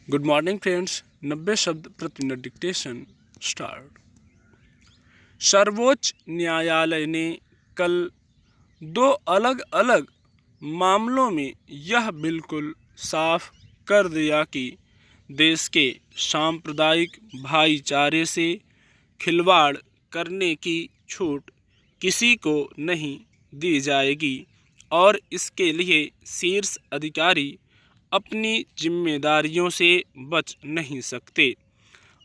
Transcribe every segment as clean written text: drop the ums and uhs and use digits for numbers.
Good morning friends. 90 शब्द प्रति minute dictation start. सर्वोच्च न्यायालय ने कल दो अलग अलग मामलों में यह बिल्कुल साफ कर दिया कि देश के सांप्रदायिक भाईचारे से खिलवाड़ करने की छूट किसी को नहीं दी जाएगी और इसके लिए शीर्ष अधिकारी अपनी जिम्मेदारियों से बच नहीं सकते।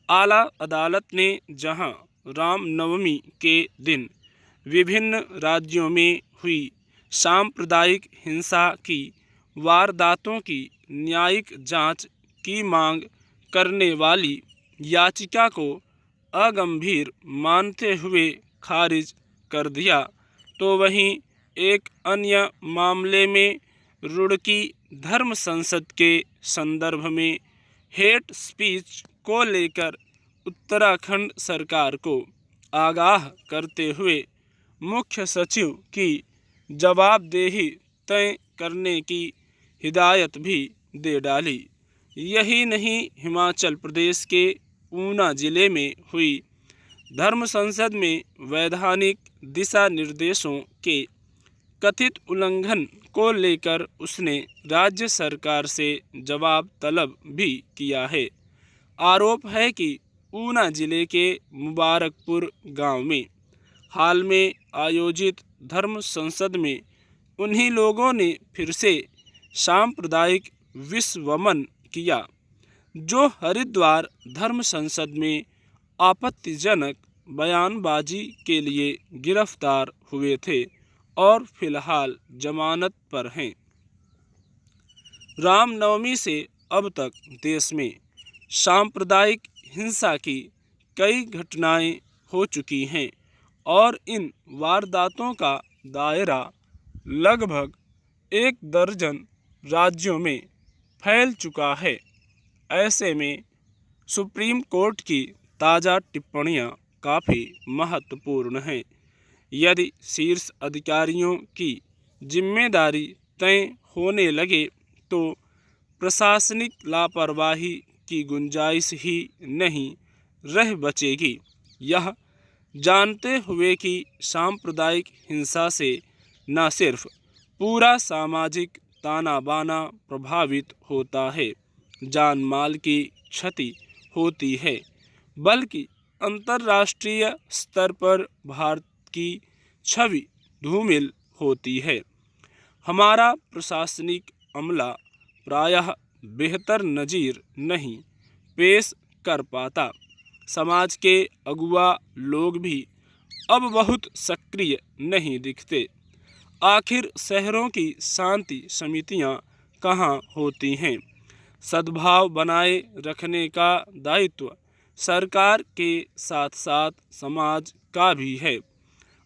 आला अदालत ने जहां रामनवमी के दिन विभिन्न राज्यों में हुई सांप्रदायिक हिंसा की वारदातों की न्यायिक जांच की मांग करने वाली याचिका को अगंभीर मानते हुए खारिज कर दिया, तो वहीं एक अन्य मामले में रुड़की धर्म संसद के संदर्भ में हेट स्पीच को लेकर उत्तराखंड सरकार को आगाह करते हुए मुख्य सचिव की जवाबदेही तय करने की हिदायत भी दे डाली। यही नहीं, हिमाचल प्रदेश के ऊना जिले में हुई धर्म संसद में वैधानिक दिशा निर्देशों के कथित उल्लंघन को लेकर उसने राज्य सरकार से जवाब तलब भी किया है। आरोप है कि ऊना जिले के मुबारकपुर गांव में हाल में आयोजित धर्म संसद में उन्हीं लोगों ने फिर से सांप्रदायिक विषवमन किया जो हरिद्वार धर्म संसद में आपत्तिजनक बयानबाजी के लिए गिरफ्तार हुए थे और फिलहाल जमानत पर हैं। रामनवमी से अब तक देश में सांप्रदायिक हिंसा की कई घटनाएं हो चुकी हैं और इन वारदातों का दायरा लगभग 1 दर्जन राज्यों में फैल चुका है। ऐसे में सुप्रीम कोर्ट की ताज़ा टिप्पणियां काफ़ी महत्वपूर्ण हैं। यदि शीर्ष अधिकारियों की जिम्मेदारी तय होने लगे तो प्रशासनिक लापरवाही की गुंजाइश ही नहीं रह बचेगी। यह जानते हुए कि सांप्रदायिक हिंसा से न सिर्फ पूरा सामाजिक ताना बाना प्रभावित होता है, जान माल की क्षति होती है, बल्कि अंतर्राष्ट्रीय स्तर पर भारत की छवि धूमिल होती है। हमारा प्रशासनिक अमला प्रायः बेहतर नज़ीर नहीं पेश कर पाता। समाज के अगुआ लोग भी अब बहुत सक्रिय नहीं दिखते। आखिर शहरों की शांति समितियां कहाँ होती हैं? सद्भाव बनाए रखने का दायित्व सरकार के साथ साथ समाज का भी है।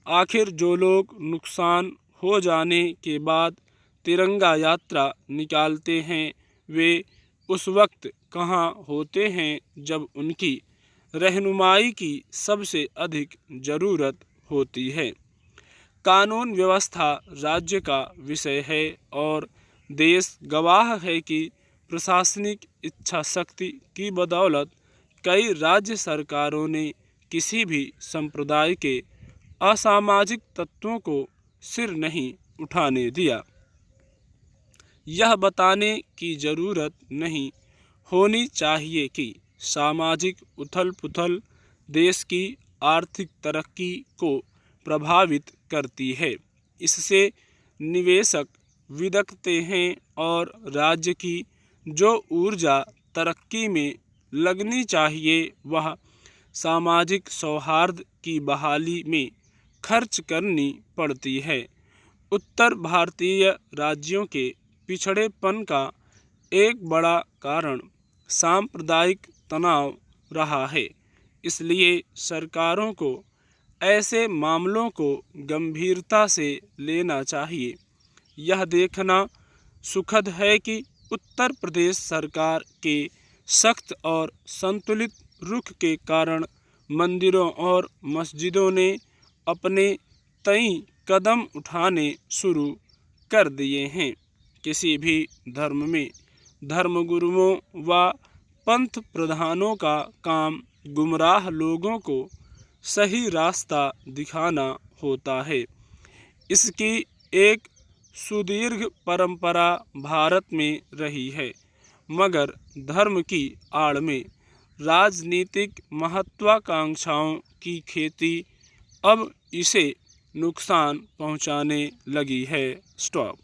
आखिर जो लोग नुकसान हो जाने के बाद तिरंगा यात्रा निकालते हैं, वे उस वक्त कहाँ होते हैं जब उनकी रहनुमाई की सबसे अधिक ज़रूरत होती है। कानून व्यवस्था राज्य का विषय है और देश गवाह है कि प्रशासनिक इच्छा शक्ति की बदौलत कई राज्य सरकारों ने किसी भी संप्रदाय के असामाजिक तत्वों को सिर नहीं उठाने दिया। यह बताने की ज़रूरत नहीं होनी चाहिए कि सामाजिक उथल पुथल देश की आर्थिक तरक्की को प्रभावित करती है। इससे निवेशक विदकते हैं और राज्य की जो ऊर्जा तरक्की में लगनी चाहिए वह सामाजिक सौहार्द की बहाली में खर्च करनी पड़ती है। उत्तर भारतीय राज्यों के पिछड़ेपन का एक बड़ा कारण सांप्रदायिक तनाव रहा है। इसलिए सरकारों को ऐसे मामलों को गंभीरता से लेना चाहिए। यह देखना सुखद है कि उत्तर प्रदेश सरकार के सख्त और संतुलित रुख के कारण मंदिरों और मस्जिदों ने अपने तय कदम उठाने शुरू कर दिए हैं। किसी भी धर्म में धर्मगुरुओं व पंथ प्रधानों का काम गुमराह लोगों को सही रास्ता दिखाना होता है। इसकी एक सुदीर्घ परंपरा भारत में रही है, मगर धर्म की आड़ में राजनीतिक महत्वाकांक्षाओं की खेती अब इसे नुकसान पहुंचाने लगी है। स्टॉप।